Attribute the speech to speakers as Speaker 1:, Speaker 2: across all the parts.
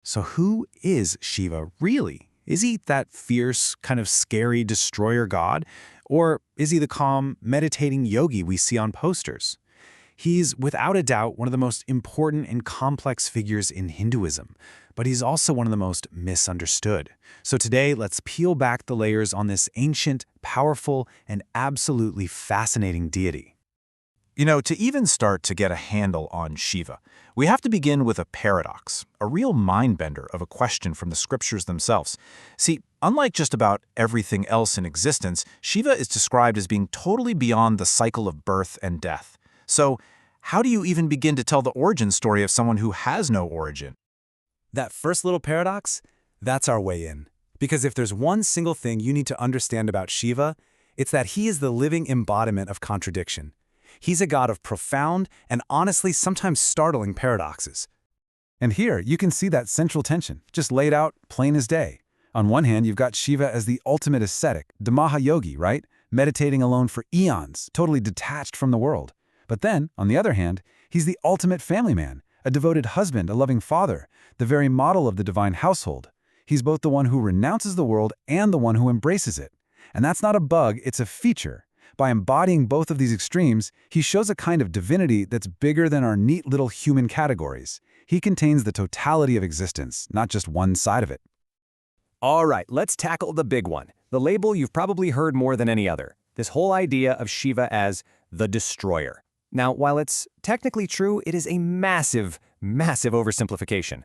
Speaker 1: So who is Shiva really? Is he that fierce, kind of scary destroyer god? Or is he the calm, meditating yogi we see on posters? He's without a doubt one of the most important and complex figures in Hinduism, but he's also one of the most misunderstood. So today, let's peel back the layers on this ancient, powerful, and absolutely fascinating deity.
Speaker 2: To even start to get a handle on Shiva, we have to begin with a paradox, a real mind-bender of a question from the scriptures themselves. See, unlike just about everything else in existence, Shiva is described as being totally beyond the cycle of birth and death. So, how do you even begin to tell the origin story of someone who has no origin?
Speaker 3: That first little paradox, that's our way in. Because if there's one single thing you need to understand about Shiva, it's that he is the living embodiment of contradiction. He's a god of profound and honestly sometimes startling paradoxes. And here, you can see that central tension, just laid out plain as day. On one hand, you've got Shiva as the ultimate ascetic, the Mahayogi, right? Meditating alone for eons, totally detached from the world. But then, on the other hand, he's the ultimate family man, a devoted husband, a loving father, the very model of the divine household. He's both the one who renounces the world and the one who embraces it. And that's not a bug, it's a feature. By embodying both of these extremes, he shows a kind of divinity that's bigger than our neat little human categories. He contains the totality of existence, not just one side of it.
Speaker 4: All right, let's tackle the big one, the label you've probably heard more than any other, this whole idea of Shiva as the destroyer. Now, while it's technically true, it is a massive, massive oversimplification.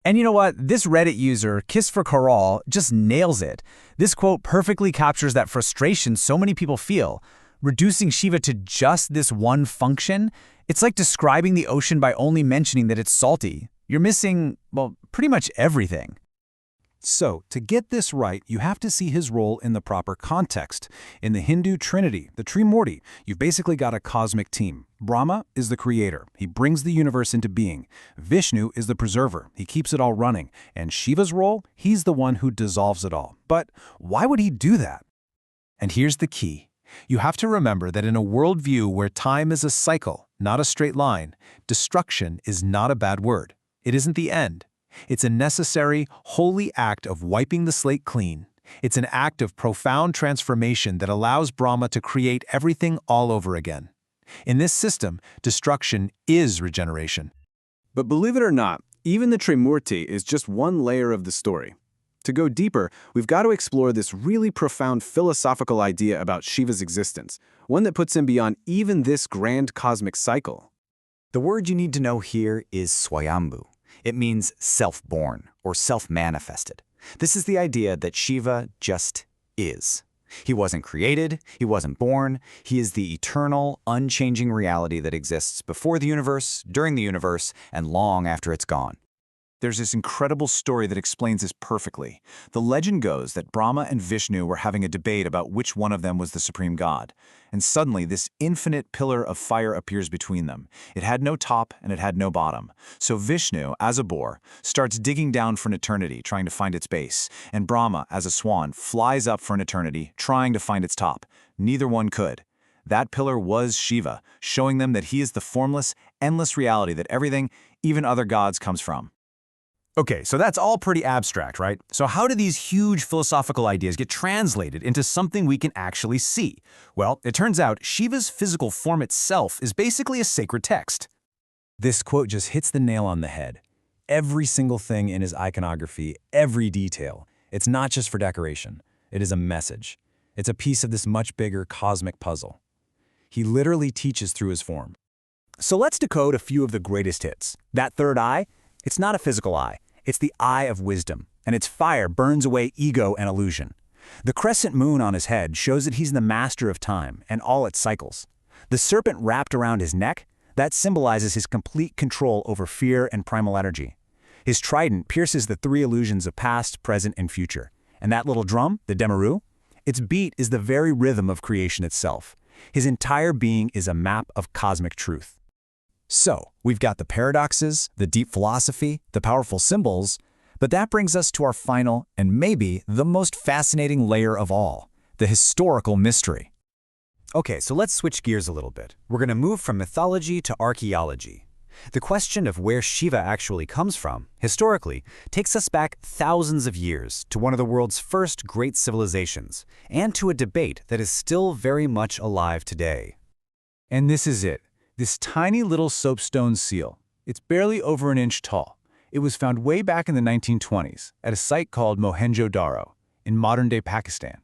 Speaker 5: And you know what? This Reddit user, Kiss for Coral, just nails it. This quote perfectly captures that frustration so many people feel. Reducing Shiva to just this one function, it's like describing the ocean by only mentioning that it's salty. You're missing, well, pretty much everything.
Speaker 1: So, to get this right, you have to see his role in the proper context. In the Hindu Trinity, the Trimurti, you've basically got a cosmic team. Brahma is the creator. He brings the universe into being. Vishnu is the preserver. He keeps it all running. And Shiva's role? He's the one who dissolves it all. But why would he do that? And here's the key. You have to remember that in a worldview where time is a cycle, not a straight line, destruction is not a bad word. It isn't the end. It's a necessary, holy act of wiping the slate clean. It's an act of profound transformation that allows Brahma to create everything all over again. In this system, destruction is regeneration.
Speaker 3: But believe it or not, even the Trimurti is just one layer of the story. To go deeper, we've got to explore this really profound philosophical idea about Shiva's existence, one that puts him beyond even this grand cosmic cycle.
Speaker 6: The word you need to know here is Swayambhu. It means self-born or self-manifested. This is the idea that Shiva just is. He wasn't created, he wasn't born, he is the eternal, unchanging reality that exists before the universe, during the universe, and long after it's gone.
Speaker 2: There's this incredible story that explains this perfectly. The legend goes that Brahma and Vishnu were having a debate about which one of them was the supreme god. And suddenly, this infinite pillar of fire appears between them. It had no top and it had no bottom. So Vishnu, as a boar, starts digging down for an eternity, trying to find its base. And Brahma, as a swan, flies up for an eternity, trying to find its top. Neither one could. That pillar was Shiva, showing them that he is the formless, endless reality that everything, even other gods, comes from.
Speaker 5: Okay, so that's all pretty abstract, right? So how do these huge philosophical ideas get translated into something we can actually see? Well, it turns out Shiva's physical form itself is basically a sacred text.
Speaker 3: This quote just hits the nail on the head. Every single thing in his iconography, every detail, it's not just for decoration. It is a message. It's a piece of this much bigger cosmic puzzle. He literally teaches through his form.
Speaker 4: So let's decode a few of the greatest hits. That third eye, it's not a physical eye. It's the eye of wisdom, and its fire burns away ego and illusion. The crescent moon on his head shows that he's the master of time and all its cycles. The serpent wrapped around his neck, that symbolizes his complete control over fear and primal energy. His trident pierces the three illusions of past, present, and future. And that little drum, the Demaru, its beat is the very rhythm of creation itself. His entire being is a map of cosmic truth.
Speaker 6: So, we've got the paradoxes, the deep philosophy, the powerful symbols, but that brings us to our final and maybe the most fascinating layer of all, the historical mystery.
Speaker 4: Okay, so let's switch gears a little bit. We're going to move from mythology to archaeology. The question of where Shiva actually comes from, historically, takes us back thousands of years to one of the world's first great civilizations, and to a debate that is still very much alive today.
Speaker 1: And this is it, this tiny little soapstone seal. It's barely over an inch tall. It was found way back in the 1920s at a site called Mohenjo-Daro in modern-day Pakistan.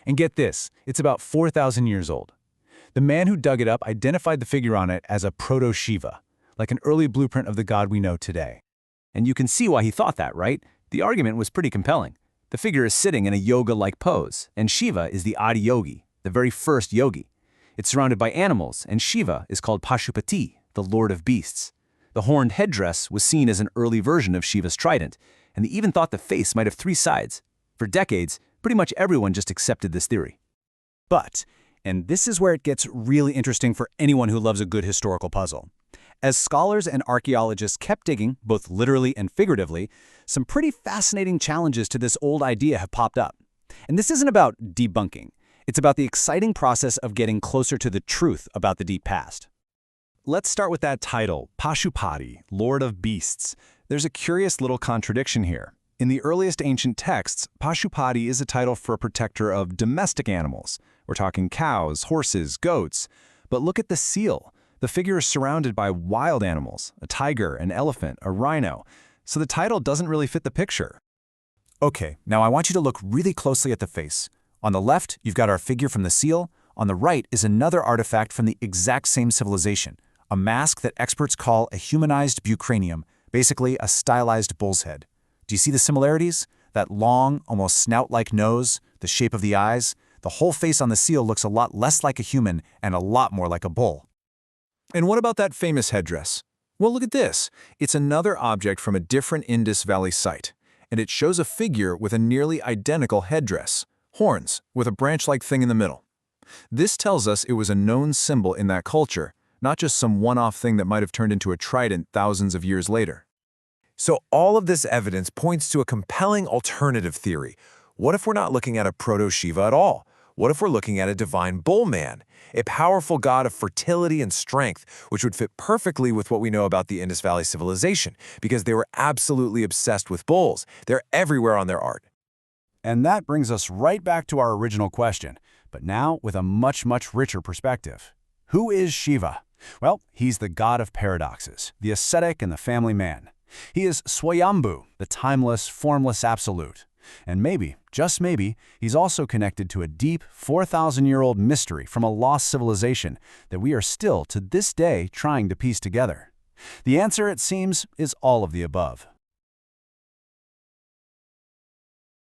Speaker 1: And get this, it's about 4,000 years old. The man who dug it up identified the figure on it as a proto-Shiva, like an early blueprint of the god we know today.
Speaker 5: And you can see why he thought that, right? The argument was pretty compelling. The figure is sitting in a yoga-like pose, and Shiva is the Adi Yogi, the very first yogi. It's surrounded by animals, and Shiva is called Pashupati, the lord of beasts. The horned headdress was seen as an early version of Shiva's trident, and they even thought the face might have 3 sides. For decades, pretty much everyone just accepted this theory.
Speaker 4: But, and this is where it gets really interesting for anyone who loves a good historical puzzle. As scholars and archaeologists kept digging, both literally and figuratively, some pretty fascinating challenges to this old idea have popped up. And this isn't about debunking. It's about the exciting process of getting closer to the truth about the deep past.
Speaker 2: Let's start with that title, Pashupati, Lord of Beasts. There's a curious little contradiction here. In the earliest ancient texts, Pashupati is a title for a protector of domestic animals. We're talking cows, horses, goats. But look at the seal. The figure is surrounded by wild animals, a tiger, an elephant, a rhino. So the title doesn't really fit the picture.
Speaker 4: Okay, now I want you to look really closely at the face. On the left, you've got our figure from the seal. On the right is another artifact from the exact same civilization, a mask that experts call a humanized bucranium, basically a stylized bull's head. Do you see the similarities? That long, almost snout-like nose, the shape of the eyes. The whole face on the seal looks a lot less like a human and a lot more like a bull.
Speaker 1: And what about that famous headdress? Well, look at this. It's another object from a different Indus Valley site, and it shows a figure with a nearly identical headdress, horns, with a branch-like thing in the middle. This tells us it was a known symbol in that culture, not just some one-off thing that might have turned into a trident thousands of years later.
Speaker 7: So all of this evidence points to a compelling alternative theory. What if we're not looking at a proto-Shiva at all? What if we're looking at a divine bull man, a powerful god of fertility and strength, which would fit perfectly with what we know about the Indus Valley civilization, because they were absolutely obsessed with bulls. They're everywhere on their art.
Speaker 3: And that brings us right back to our original question, but now with a much, much richer perspective. Who is Shiva? Well, he's the god of paradoxes, the ascetic and the family man. He is Swayambhu, the timeless, formless absolute. And maybe, just maybe, he's also connected to a deep, 4,000-year-old mystery from a lost civilization that we are still, to this day, trying to piece together. The answer, it seems, is all of the above.